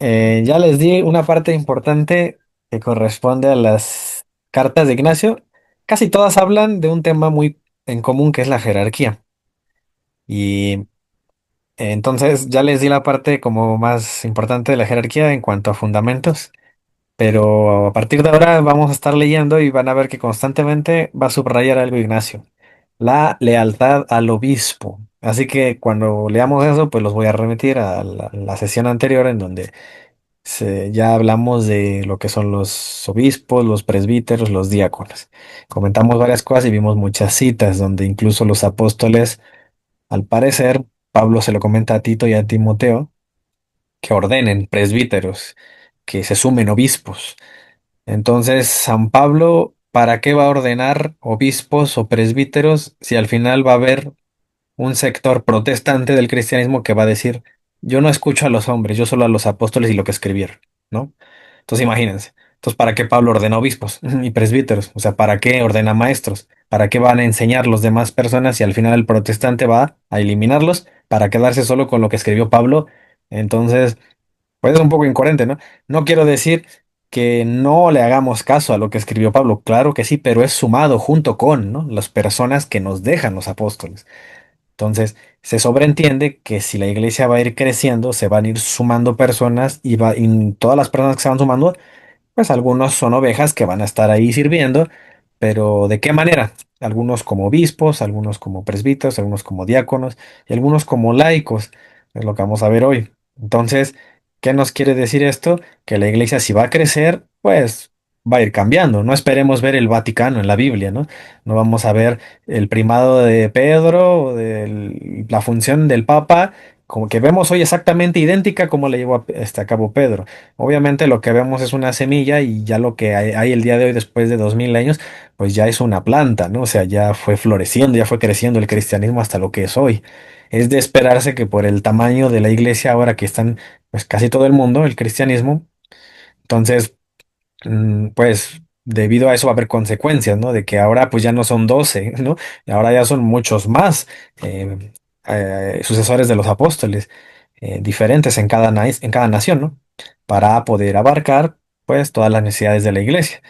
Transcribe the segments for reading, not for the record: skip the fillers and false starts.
Ya les di una parte importante que corresponde a las cartas de Ignacio. Casi todas hablan de un tema muy en común que es la jerarquía. Y entonces ya les di la parte como más importante de la jerarquía en cuanto a fundamentos. Pero a partir de ahora vamos a estar leyendo y van a ver que constantemente va a subrayar algo Ignacio. La lealtad al obispo. Así que cuando leamos eso, pues los voy a remitir a la sesión anterior en donde ya hablamos de lo que son los obispos, los presbíteros, los diáconos. Comentamos varias cosas y vimos muchas citas donde incluso los apóstoles, al parecer, Pablo se lo comenta a Tito y a Timoteo, que ordenen presbíteros, que se sumen obispos. Entonces, San Pablo, ¿para qué va a ordenar obispos o presbíteros si al final va a haber un sector protestante del cristianismo que va a decir, yo no escucho a los hombres, yo solo a los apóstoles y lo que escribieron, ¿no? Entonces imagínense. Entonces, ¿para qué Pablo ordena obispos y presbíteros? O sea, ¿para qué ordena maestros? ¿Para qué van a enseñar los demás personas y al final el protestante va a eliminarlos para quedarse solo con lo que escribió Pablo? Entonces, pues es un poco incoherente, ¿no? No quiero decir que no le hagamos caso a lo que escribió Pablo, claro que sí, pero es sumado junto con, ¿no? Las personas que nos dejan los apóstoles. Entonces, se sobreentiende que si la iglesia va a ir creciendo, se van a ir sumando personas y todas las personas que se van sumando, pues algunos son ovejas que van a estar ahí sirviendo, pero ¿de qué manera? Algunos como obispos, algunos como presbíteros, algunos como diáconos y algunos como laicos, es lo que vamos a ver hoy. Entonces, ¿qué nos quiere decir esto? Que la iglesia si va a crecer, pues va a ir cambiando. No esperemos ver el Vaticano en la Biblia, ¿no? No vamos a ver el primado de Pedro, o la función del Papa, como que vemos hoy exactamente idéntica como le llevó a cabo Pedro. Obviamente lo que vemos es una semilla y ya lo que hay el día de hoy después de 2000 años, pues ya es una planta, ¿no? O sea, ya fue floreciendo, ya fue creciendo el cristianismo hasta lo que es hoy. Es de esperarse que por el tamaño de la iglesia ahora que están, pues casi todo el mundo, el cristianismo, entonces pues debido a eso va a haber consecuencias, ¿no? De que ahora pues ya no son 12, ¿no? Y ahora ya son muchos más eh, sucesores de los apóstoles, diferentes en cada nación, ¿no? Para poder abarcar pues todas las necesidades de la iglesia.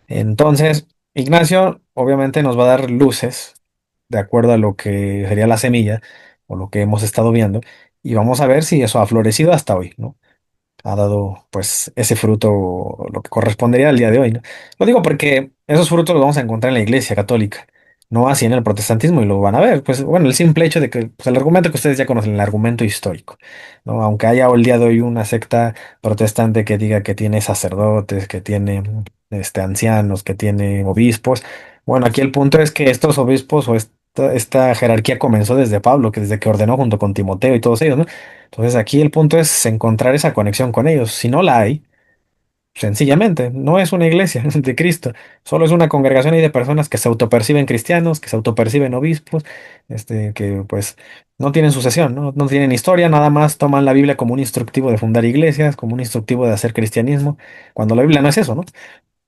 Entonces, Ignacio obviamente nos va a dar luces de acuerdo a lo que sería la semilla o lo que hemos estado viendo y vamos a ver si eso ha florecido hasta hoy, ¿no? Ha dado pues ese fruto, lo que correspondería al día de hoy, ¿no? Lo digo porque esos frutos los vamos a encontrar en la Iglesia Católica, no así en el protestantismo y lo van a ver. Pues bueno, el simple hecho de que pues, el argumento que ustedes ya conocen, el argumento histórico, ¿no? Aunque haya el día de hoy una secta protestante que diga que tiene sacerdotes, que tiene ancianos, que tiene obispos, bueno, aquí el punto es que estos obispos o esta jerarquía comenzó desde Pablo, que desde que ordenó junto con Timoteo y todos ellos, ¿no? Entonces aquí el punto es encontrar esa conexión con ellos. Si no la hay, sencillamente, no es una iglesia de Cristo, solo es una congregación ahí de personas que se autoperciben cristianos, que se autoperciben obispos, que pues no tienen sucesión, ¿no? No tienen historia, nada más toman la Biblia como un instructivo de fundar iglesias, como un instructivo de hacer cristianismo, cuando la Biblia no es eso, ¿no?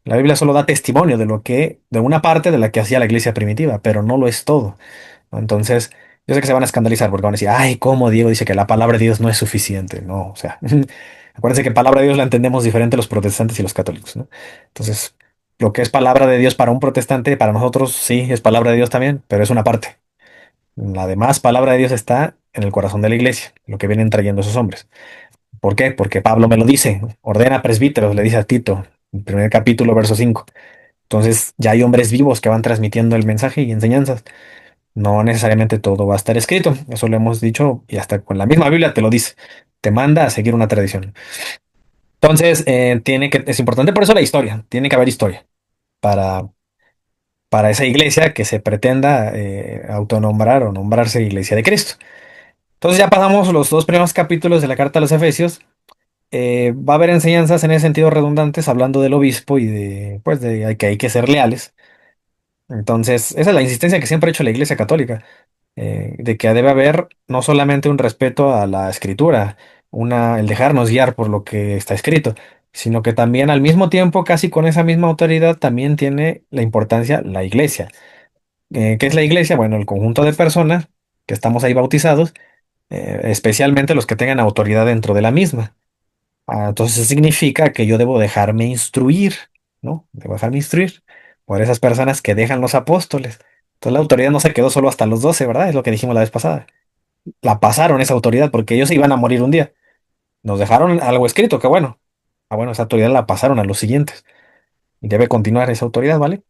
La Biblia solo da testimonio de una parte de la que hacía la iglesia primitiva, pero no lo es todo. Entonces, yo sé que se van a escandalizar porque van a decir, ay, ¿cómo Diego dice que la palabra de Dios no es suficiente? No, o sea, acuérdense que palabra de Dios la entendemos diferente los protestantes y los católicos, ¿no? Entonces, lo que es palabra de Dios para un protestante, para nosotros sí es palabra de Dios también, pero es una parte. La demás palabra de Dios está en el corazón de la iglesia, lo que vienen trayendo esos hombres. ¿Por qué? Porque Pablo me lo dice, ordena presbíteros, le dice a Tito, en el primer capítulo, verso 5. Entonces, ya hay hombres vivos que van transmitiendo el mensaje y enseñanzas. No necesariamente todo va a estar escrito, eso lo hemos dicho y hasta con la misma Biblia te lo dice, te manda a seguir una tradición. Entonces, es importante por eso la historia, tiene que haber historia para, para esa iglesia que se pretenda autonombrar o nombrarse Iglesia de Cristo. Entonces ya pasamos los dos primeros capítulos de la carta a los Efesios. Va a haber enseñanzas en ese sentido redundantes hablando del obispo y pues, de que hay que ser leales. Entonces, esa es la insistencia que siempre ha hecho la Iglesia Católica. De que debe haber no solamente un respeto a la escritura, el dejarnos guiar por lo que está escrito, sino que también al mismo tiempo, casi con esa misma autoridad, también tiene la importancia la iglesia. ¿Qué es la iglesia? Bueno, el conjunto de personas que estamos ahí bautizados, especialmente los que tengan autoridad dentro de la misma. Entonces eso significa que yo debo dejarme instruir, ¿no? Debo dejarme instruir por esas personas que dejan los apóstoles. Entonces la autoridad no se quedó solo hasta los 12, ¿verdad? Es lo que dijimos la vez pasada. La pasaron esa autoridad porque ellos se iban a morir un día. Nos dejaron algo escrito, que bueno. Bueno, esa autoridad la pasaron a los siguientes. Y debe continuar esa autoridad, ¿vale?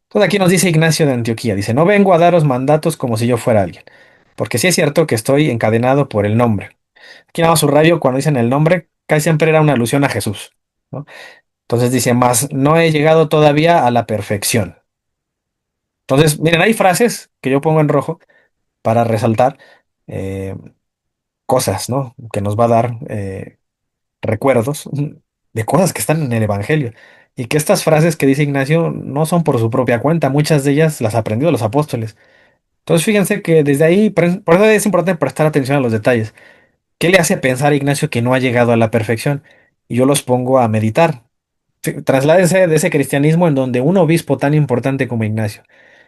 Entonces aquí nos dice Ignacio de Antioquía, dice, no vengo a daros mandatos como si yo fuera alguien, porque sí es cierto que estoy encadenado por el nombre. Aquí nada más subrayo cuando dicen el nombre, casi siempre era una alusión a Jesús, ¿no? Entonces dice, mas no he llegado todavía a la perfección. Entonces, miren, hay frases que yo pongo en rojo para resaltar eh, cosas, ¿no? Que nos va a dar recuerdos de cosas que están en el Evangelio. Y que estas frases que dice Ignacio no son por su propia cuenta, muchas de ellas las aprendió de los apóstoles. Entonces fíjense que desde ahí, por eso es importante prestar atención a los detalles. ¿Qué le hace pensar a Ignacio que no ha llegado a la perfección? Y yo los pongo a meditar. Sí, trasládense de ese cristianismo en donde un obispo tan importante como Ignacio,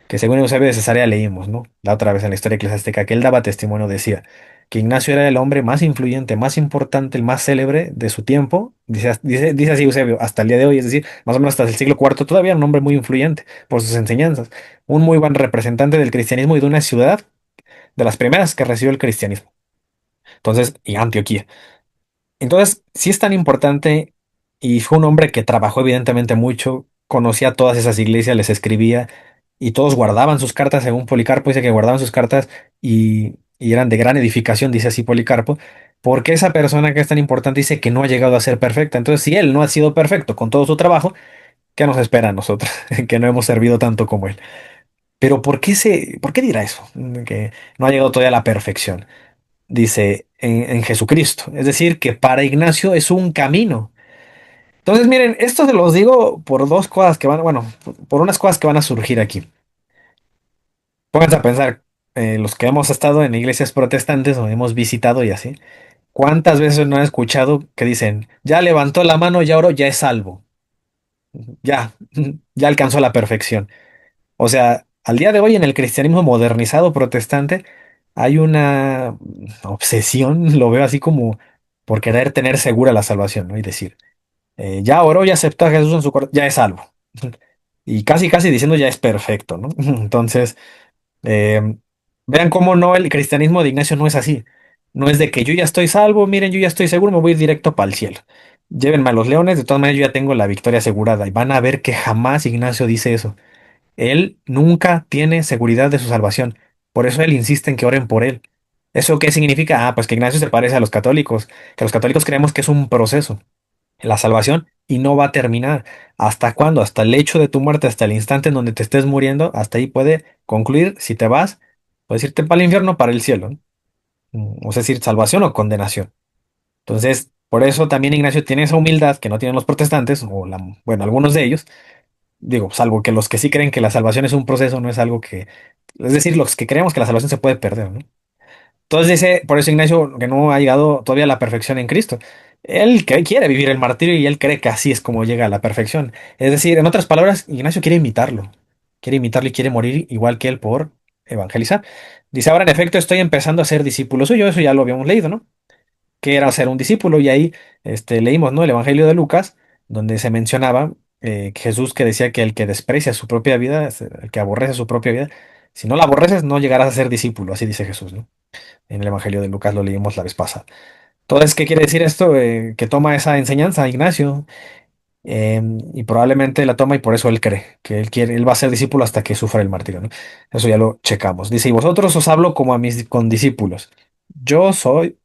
que según Eusebio de Cesarea leímos, ¿no? La otra vez en la historia eclesiástica, que él daba testimonio, decía que Ignacio era el hombre más influyente, más importante, el más célebre de su tiempo. Dice así Eusebio, hasta el día de hoy, es decir, más o menos hasta el siglo cuarto, todavía un hombre muy influyente por sus enseñanzas, un muy buen representante del cristianismo y de una ciudad de las primeras que recibió el cristianismo. Entonces, y Antioquía. Entonces, sí es tan importante y fue un hombre que trabajó evidentemente mucho, conocía todas esas iglesias, les escribía y todos guardaban sus cartas, según Policarpo dice que guardaban sus cartas y eran de gran edificación, dice así Policarpo, porque esa persona que es tan importante dice que no ha llegado a ser perfecta. Entonces, si él no ha sido perfecto con todo su trabajo, ¿qué nos espera a nosotros? Que no hemos servido tanto como él. Pero ¿por qué dirá eso? Que no ha llegado todavía a la perfección. Dice en Jesucristo. Es decir, que para Ignacio es un camino. Entonces, miren, esto se los digo por dos cosas que van, bueno, por unas cosas que van a surgir aquí. Pónganse a pensar, los que hemos estado en iglesias protestantes o hemos visitado y así, ¿cuántas veces no han escuchado que dicen, ya levantó la mano, ya oró, ya es salvo, ya, ya alcanzó la perfección? O sea, al día de hoy en el cristianismo modernizado protestante hay una obsesión, lo veo así como por querer tener segura la salvación, ¿no? Y decir, ya oró, ya aceptó a Jesús en su corazón, ya es salvo. Y casi, casi diciendo ya es perfecto, ¿no? Entonces, eh, vean cómo no, el cristianismo de Ignacio no es así. No es de que yo ya estoy salvo, miren, yo ya estoy seguro, me voy a ir directo para el cielo. Llévenme a los leones, de todas maneras yo ya tengo la victoria asegurada. Y van a ver que jamás Ignacio dice eso. Él nunca tiene seguridad de su salvación. Por eso él insiste en que oren por él. ¿Eso qué significa? Pues que Ignacio se parece a los católicos, que los católicos creemos que es un proceso, la salvación, y no va a terminar. ¿Hasta cuándo? Hasta el hecho de tu muerte, hasta el instante en donde te estés muriendo, hasta ahí puede concluir. Si te vas, puedes irte para el infierno o para el cielo, ¿no? O es decir, salvación o condenación. Entonces, por eso también Ignacio tiene esa humildad que no tienen los protestantes, bueno, algunos de ellos. Digo, salvo que los que sí creen que la salvación es un proceso, no es algo que, es decir, los que creemos que la salvación se puede perder, ¿no? Entonces dice, por eso Ignacio, que no ha llegado todavía a la perfección en Cristo. Él que quiere vivir el martirio y él cree que así es como llega a la perfección. Es decir, en otras palabras, Ignacio quiere imitarlo y quiere morir igual que él por evangelizar. Dice, ahora en efecto estoy empezando a ser discípulo suyo, eso ya lo habíamos leído, ¿no? Que era ser un discípulo, y ahí leímos, ¿no? El Evangelio de Lucas, donde se mencionaba que Jesús que decía que el que desprecia su propia vida, el que aborrece su propia vida, si no la aborreces, no llegarás a ser discípulo, así dice Jesús, ¿no? En el Evangelio de Lucas lo leímos la vez pasada. Entonces, ¿qué quiere decir esto? Que toma esa enseñanza Ignacio, y probablemente la toma y por eso él cree, que él va a ser discípulo hasta que sufra el martirio, ¿no? Eso ya lo checamos. Dice, y vosotros os hablo como a mis condiscípulos. Yo soy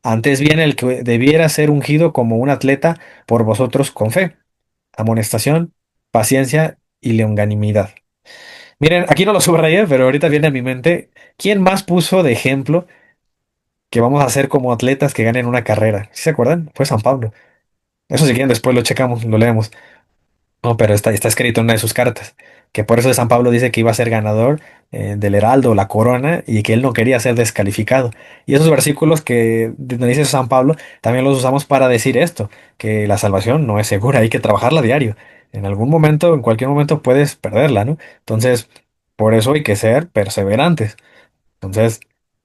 antes bien el que debiera ser ungido como un atleta por vosotros con fe, amonestación, paciencia y longanimidad. Miren, aquí no lo subrayé, pero ahorita viene a mi mente, ¿quién más puso de ejemplo que vamos a ser como atletas que ganen una carrera? ¿Sí se acuerdan? Fue San Pablo. Eso si quieren después lo checamos, lo leemos. No, pero está escrito en una de sus cartas, que por eso de San Pablo dice que iba a ser ganador del Heraldo, la corona, y que él no quería ser descalificado. Y esos versículos que donde dice San Pablo, también los usamos para decir esto, que la salvación no es segura, hay que trabajarla a diario. En algún momento, en cualquier momento puedes perderla, ¿no? Entonces, por eso hay que ser perseverantes. Entonces,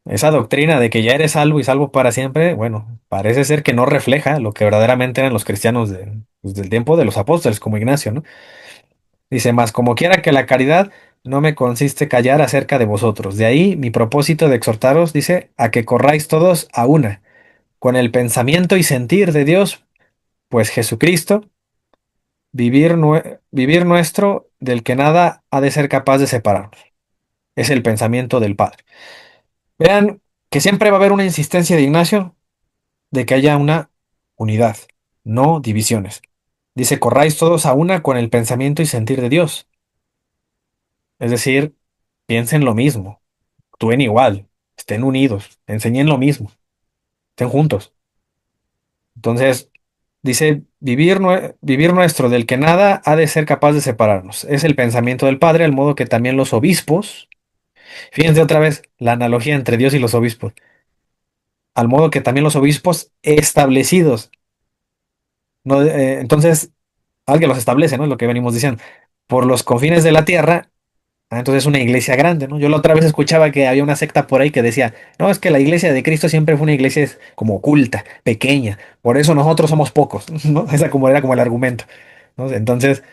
Esa doctrina de que ya eres salvo y salvo para siempre, bueno, parece ser que no refleja lo que verdaderamente eran los cristianos pues, del tiempo de los apóstoles, como Ignacio, ¿no? Dice, más como quiera que la caridad no me consiste callar acerca de vosotros. De ahí mi propósito de exhortaros, dice, a que corráis todos a una, con el pensamiento y sentir de Dios, pues Jesucristo, vivir nuestro, del que nada ha de ser capaz de separarnos. Es el pensamiento del Padre. Vean que siempre va a haber una insistencia de Ignacio de que haya una unidad, no divisiones. Dice, corráis todos a una con el pensamiento y sentir de Dios. Es decir, piensen lo mismo, actúen igual, estén unidos, enseñen lo mismo, estén juntos. Entonces, dice, vivir nuestro, del que nada ha de ser capaz de separarnos. Es el pensamiento del Padre, al modo que también los obispos, fíjense otra vez la analogía entre Dios y los obispos, al modo que también los obispos establecidos, no, entonces, alguien los establece, ¿no? Es lo que venimos diciendo, por los confines de la tierra. Entonces es una iglesia grande, ¿no? Yo la otra vez escuchaba que había una secta por ahí que decía, no, es que la iglesia de Cristo siempre fue una iglesia como oculta, pequeña, por eso nosotros somos pocos, ¿no? Esa como era como el argumento, ¿no? Entonces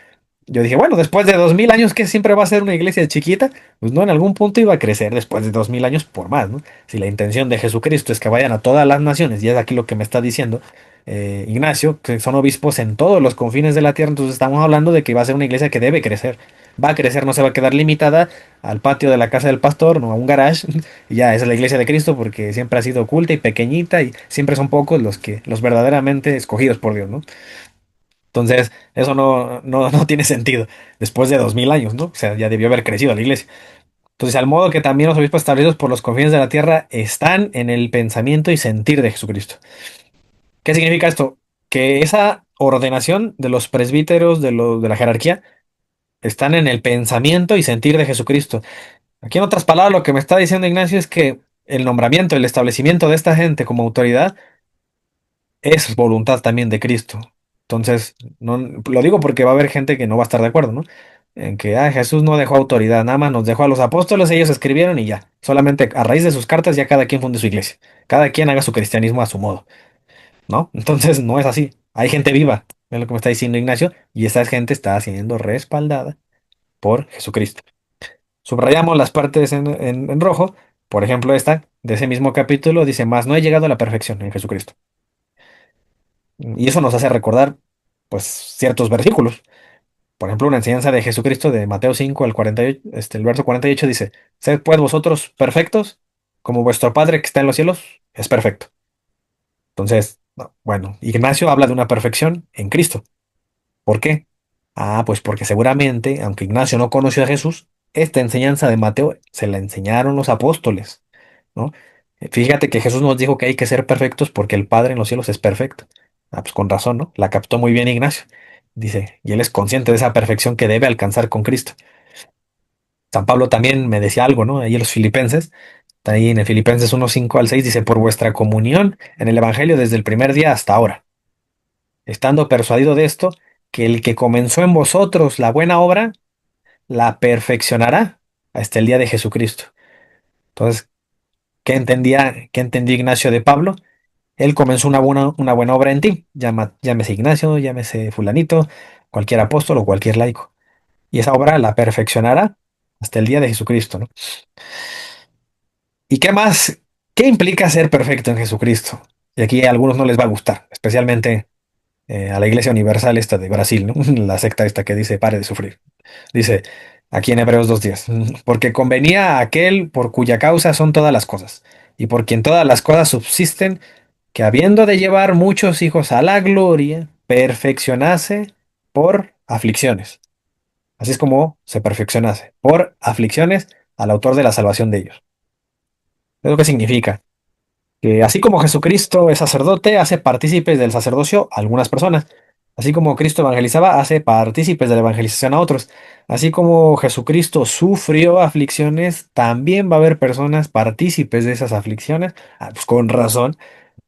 yo dije, bueno, después de 2000 años, ¿que siempre va a ser una iglesia chiquita? Pues no, en algún punto iba a crecer después de 2000 años por más, ¿no? Si la intención de Jesucristo es que vayan a todas las naciones, y es aquí lo que me está diciendo Ignacio, que son obispos en todos los confines de la tierra, entonces estamos hablando de que va a ser una iglesia que debe crecer. Va a crecer, no se va a quedar limitada al patio de la casa del pastor, no a un garage, y ya, esa es la iglesia de Cristo porque siempre ha sido oculta y pequeñita y siempre son pocos los verdaderamente escogidos por Dios, ¿no? Entonces, eso no tiene sentido después de 2000 años, ¿no? O sea, ya debió haber crecido la iglesia. Entonces, al modo que también los obispos establecidos por los confines de la tierra están en el pensamiento y sentir de Jesucristo. ¿Qué significa esto? Que esa ordenación de los presbíteros de la jerarquía están en el pensamiento y sentir de Jesucristo. Aquí, en otras palabras, lo que me está diciendo Ignacio es que el nombramiento, el establecimiento de esta gente como autoridad es voluntad también de Cristo. Entonces, no, lo digo porque va a haber gente que no va a estar de acuerdo, ¿no? En que Jesús no dejó autoridad, nada más nos dejó a los apóstoles, ellos escribieron y ya. Solamente a raíz de sus cartas ya cada quien funde su iglesia. Cada quien haga su cristianismo a su modo, ¿no? Entonces, no es así. Hay gente viva, es lo que me está diciendo Ignacio, y esa gente está siendo respaldada por Jesucristo. Subrayamos las partes en rojo. Por ejemplo, esta de ese mismo capítulo dice, más no he llegado a la perfección en Jesucristo. Y eso nos hace recordar, pues, ciertos versículos. Por ejemplo, una enseñanza de Jesucristo de Mateo 5 al 48, el verso 48 dice, sed pues vosotros perfectos, como vuestro Padre que está en los cielos es perfecto. Entonces, no, bueno, Ignacio habla de una perfección en Cristo. ¿Por qué? Pues porque seguramente, aunque Ignacio no conoció a Jesús, esta enseñanza de Mateo se la enseñaron los apóstoles, ¿no? Fíjate que Jesús nos dijo que hay que ser perfectos porque el Padre en los cielos es perfecto. Pues con razón, ¿no? La captó muy bien Ignacio. Dice, y él es consciente de esa perfección que debe alcanzar con Cristo. San Pablo también me decía algo, ¿no? Ahí en los Filipenses, está ahí en el Filipenses 1:5 al 6 dice, por vuestra comunión en el Evangelio desde el primer día hasta ahora, estando persuadido de esto, que el que comenzó en vosotros la buena obra, la perfeccionará hasta el día de Jesucristo. Entonces, qué entendía Ignacio de Pablo? Él comenzó una buena obra en ti, llámese Ignacio, llámese fulanito, cualquier apóstol o cualquier laico. Y esa obra la perfeccionará hasta el día de Jesucristo, ¿no? ¿Y qué más? ¿Qué implica ser perfecto en Jesucristo? Y aquí a algunos no les va a gustar, especialmente a la Iglesia Universal esta de Brasil, ¿no? La secta esta que dice pare de sufrir. Dice aquí en Hebreos 2:10, porque convenía a aquel por cuya causa son todas las cosas, y por quien todas las cosas subsisten, que habiendo de llevar muchos hijos a la gloria, perfeccionase por aflicciones. Así es como se perfeccionase, por aflicciones al autor de la salvación de ellos. ¿Es lo que significa? Que así como Jesucristo es sacerdote, hace partícipes del sacerdocio a algunas personas. Así como Cristo evangelizaba, hace partícipes de la evangelización a otros. Así como Jesucristo sufrió aflicciones, también va a haber personas partícipes de esas aflicciones. Pues con razón,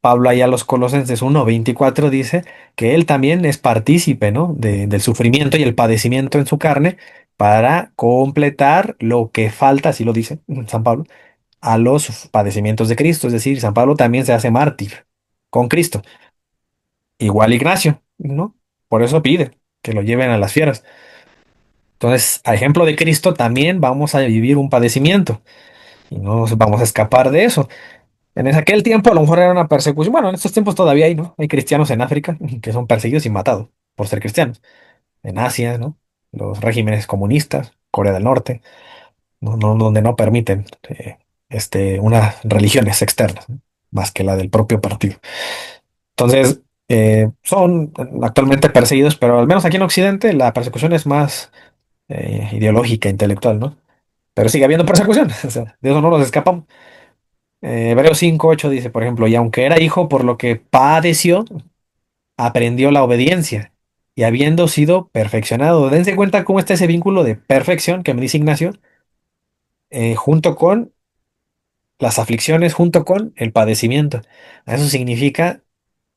Pablo allá a los Colosenses 1:24 dice que él también es partícipe, ¿no? Del sufrimiento y el padecimiento en su carne para completar lo que falta, así lo dice San Pablo, a los padecimientos de Cristo. Es decir, San Pablo también se hace mártir con Cristo. Igual Ignacio, ¿no? Por eso pide que lo lleven a las fieras. Entonces, a ejemplo de Cristo, también vamos a vivir un padecimiento y no nos vamos a escapar de eso. En aquel tiempo a lo mejor era una persecución. Bueno, en estos tiempos todavía hay, ¿no? Hay cristianos en África que son perseguidos y matados por ser cristianos. En Asia, ¿no? Los regímenes comunistas, Corea del Norte, donde no permiten unas religiones externas, ¿no? Más que la del propio partido. Entonces, son actualmente perseguidos, pero al menos aquí en Occidente la persecución es más ideológica, intelectual, ¿no? Pero sigue habiendo persecución, o sea, de eso no nos escapamos. Hebreos 5:8 dice, por ejemplo, y aunque era hijo, por lo que padeció, aprendió la obediencia y habiendo sido perfeccionado. Dense cuenta cómo está ese vínculo de perfección que me dice Ignacio, junto con las aflicciones, junto con el padecimiento. Eso significa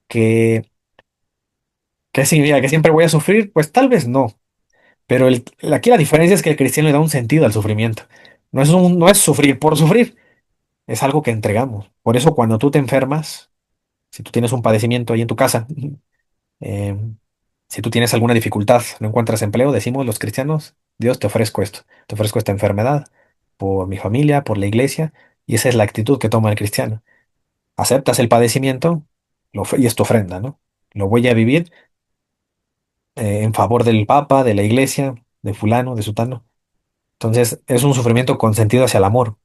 que, ¿qué significa? ¿Que siempre voy a sufrir? Pues tal vez no, pero aquí la diferencia es que el cristiano le da un sentido al sufrimiento. No es sufrir por sufrir, es algo que entregamos. Por eso cuando tú te enfermas, si tú tienes un padecimiento ahí en tu casa, eh, si tú tienes alguna dificultad, no encuentras empleo, decimos los cristianos, Dios, te ofrezco esto, te ofrezco esta enfermedad por mi familia, por la iglesia, y esa es la actitud que toma el cristiano. Aceptas el padecimiento y es tu ofrenda, ¿no? Lo voy a vivir en favor del Papa, de la iglesia, de fulano, de sutano. Entonces es un sufrimiento con sentido hacia el amor,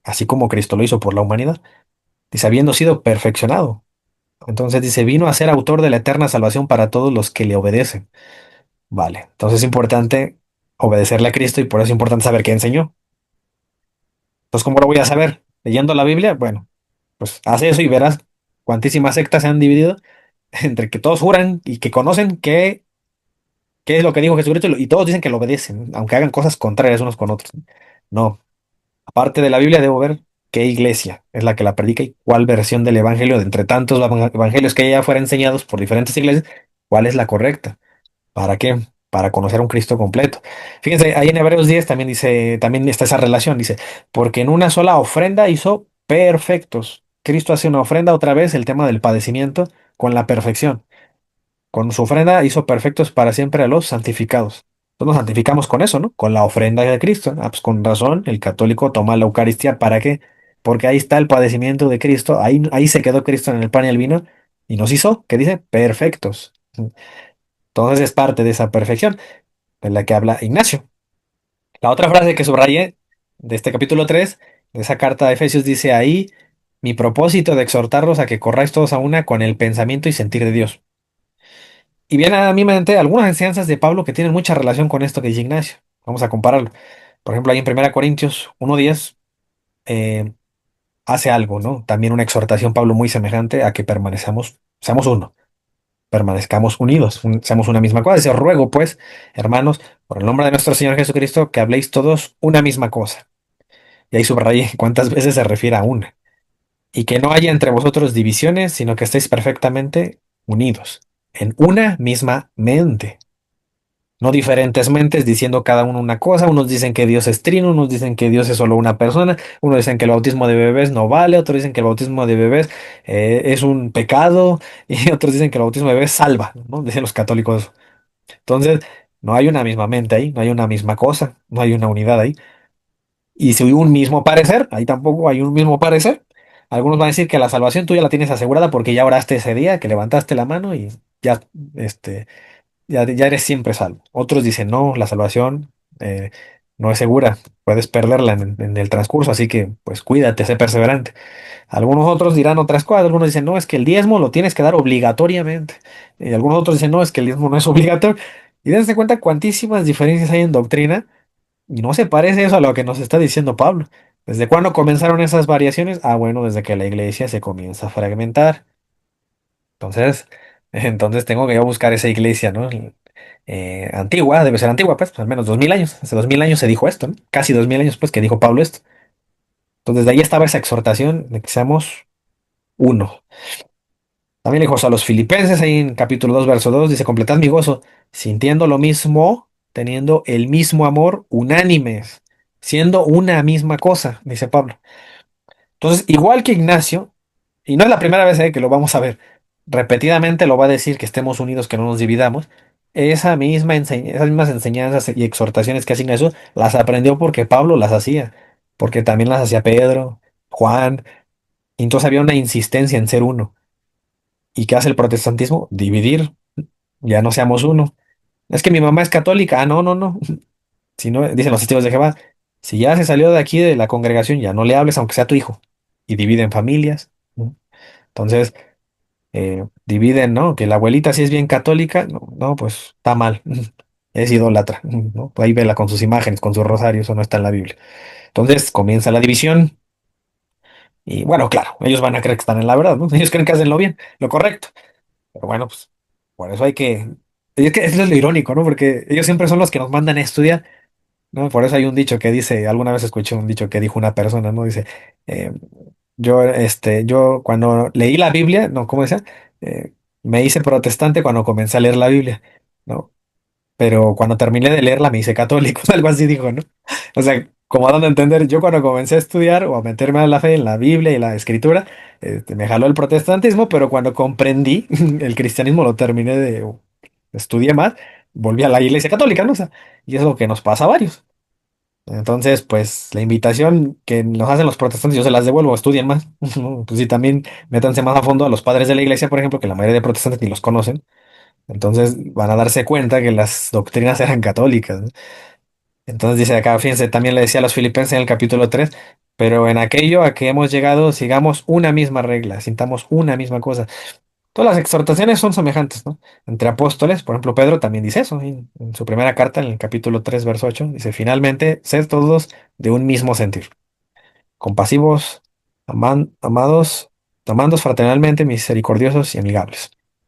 así como Cristo lo hizo por la humanidad, dice, habiendo sido perfeccionado. Entonces dice, vino a ser autor de la eterna salvación para todos los que le obedecen. Vale, entonces es importante obedecerle a Cristo y por eso es importante saber qué enseñó. Entonces, ¿cómo lo voy a saber? ¿Leyendo la Biblia? Bueno, pues haz eso y verás cuantísimas sectas se han dividido entre que todos juran y que conocen qué es lo que dijo Jesucristo y todos dicen que lo obedecen, aunque hagan cosas contrarias unos con otros. No, aparte de la Biblia debo ver qué iglesia es la que la predica y cuál versión del Evangelio, de entre tantos evangelios que ya fueran enseñados por diferentes iglesias, cuál es la correcta. ¿Para qué? Para conocer a un Cristo completo. Fíjense, ahí en Hebreos 10 también dice, también está esa relación, dice, porque en una sola ofrenda hizo perfectos. Cristo hace una ofrenda otra vez, el tema del padecimiento, con la perfección. Con su ofrenda hizo perfectos para siempre a los santificados. Entonces nos santificamos con eso, ¿no? Con la ofrenda de Cristo. Ah, pues con razón, el católico toma la Eucaristía. ¿Para qué? Porque ahí está el padecimiento de Cristo. Ahí se quedó Cristo en el pan y el vino y nos hizo, ¿qué dice? Perfectos. Entonces es parte de esa perfección de la que habla Ignacio. La otra frase que subrayé de este capítulo 3 de esa carta de Efesios, dice ahí, mi propósito de exhortarlos a que corráis todos a una con el pensamiento y sentir de Dios. Y viene a mi mente algunas enseñanzas de Pablo que tienen mucha relación con esto que dice Ignacio. Vamos a compararlo. Por ejemplo, ahí en 1 Corintios 1:10 eh, hace algo, ¿no? También una exhortación, Pablo, muy semejante a que seamos uno, permanezcamos unidos, seamos una misma cosa. Dice, os ruego, pues, hermanos, por el nombre de nuestro Señor Jesucristo, que habléis todos una misma cosa. Y ahí subrayé cuántas veces se refiere a una. Y que no haya entre vosotros divisiones, sino que estéis perfectamente unidos, en una misma mente. No diferentes mentes diciendo cada uno una cosa. Unos dicen que Dios es trino, unos dicen que Dios es solo una persona, unos dicen que el bautismo de bebés no vale, otros dicen que el bautismo de bebés es un pecado y otros dicen que el bautismo de bebés salva, ¿no? Dicen los católicos. Entonces, no hay una misma mente ahí, no hay una misma cosa, no hay una unidad ahí. Y si hay un mismo parecer, ahí tampoco hay un mismo parecer. Algunos van a decir que la salvación tú ya la tienes asegurada porque ya oraste ese día, que levantaste la mano y ya, ya eres siempre salvo. Otros dicen, no, la salvación eh, no es segura, puedes perderla en el transcurso, así que pues cuídate, sé perseverante. Algunos otros dirán otras cosas, algunos dicen, no, es que el diezmo lo tienes que dar obligatoriamente. Y algunos otros dicen, no, es que el diezmo no es obligatorio. Y dense cuenta cuantísimas diferencias hay en doctrina y no se parece eso a lo que nos está diciendo Pablo. ¿Desde cuándo comenzaron esas variaciones? Ah, bueno, desde que la iglesia se comienza a fragmentar. Entonces, entonces tengo que ir a buscar esa iglesia, ¿no? Antigua, debe ser antigua, pues al menos 2000 años. Hace 2000 años se dijo esto, ¿no? Casi 2000 años, pues, que dijo Pablo esto. Entonces, de ahí estaba esa exhortación de que seamos uno. También le dijo a los filipenses, ahí en capítulo 2 verso 2 dice, completad mi gozo, sintiendo lo mismo, teniendo el mismo amor, unánimes, siendo una misma cosa, dice Pablo. Entonces, igual que Ignacio, y no es la primera vez que lo vamos a ver, repetidamente lo va a decir que estemos unidos, que no nos dividamos. Esas mismas enseñanzas y exhortaciones que hace Ignacio las aprendió porque Pablo las hacía, porque también las hacía Pedro, Juan, y entonces había una insistencia en ser uno. ¿Y qué hace el protestantismo? Dividir, ya no seamos uno. Es que mi mamá es católica, no, no, no. Si no, dicen los testigos de Jehová, si ya se salió de aquí de la congregación, ya no le hables aunque sea tu hijo. Y dividen familias, ¿no? Entonces, dividen, ¿no? Que la abuelita sí es bien católica, no, no, pues está mal, es idólatra, ¿no? Pues ahí vela con sus imágenes, con sus rosarios, eso no está en la Biblia. Entonces comienza la división y bueno, claro, ellos van a creer que están en la verdad, ¿no? Ellos creen que hacen lo bien, lo correcto. Pero bueno, pues por eso hay que... Y es que eso es lo irónico, ¿no? Porque ellos siempre son los que nos mandan a estudiar, ¿no? Por eso hay un dicho que dice, alguna vez escuché un dicho que dijo una persona, ¿no? Dice, eh, yo cuando leí la Biblia, no, ¿cómo decía? Eh, Me hice protestante cuando comencé a leer la Biblia, ¿no? Pero cuando terminé de leerla me hice católico, algo así dijo, ¿no? O sea, como dando a entender, yo cuando comencé a estudiar o a meterme a la fe en la Biblia y la escritura, me jaló el protestantismo, pero cuando comprendí el cristianismo, lo terminé de, estudié más, volví a la iglesia católica, ¿no? O sea, y es lo que nos pasa a varios. Entonces, pues la invitación que nos hacen los protestantes, yo se las devuelvo, estudien más. ¿No? Pues sí, también métanse más a fondo a los padres de la iglesia, por ejemplo, que la mayoría de protestantes ni los conocen. Entonces van a darse cuenta que las doctrinas eran católicas, ¿no? Entonces dice acá, fíjense, también le decía a los filipenses en el capítulo 3, pero en aquello a que hemos llegado, sigamos una misma regla, sintamos una misma cosa. Todas las exhortaciones son semejantes, ¿no? Entre apóstoles, por ejemplo, Pedro también dice eso, en su primera carta, en el capítulo 3 verso 8 dice, finalmente, sed todos de un mismo sentir, compasivos, amados, amándoos fraternalmente, misericordiosos y amigables.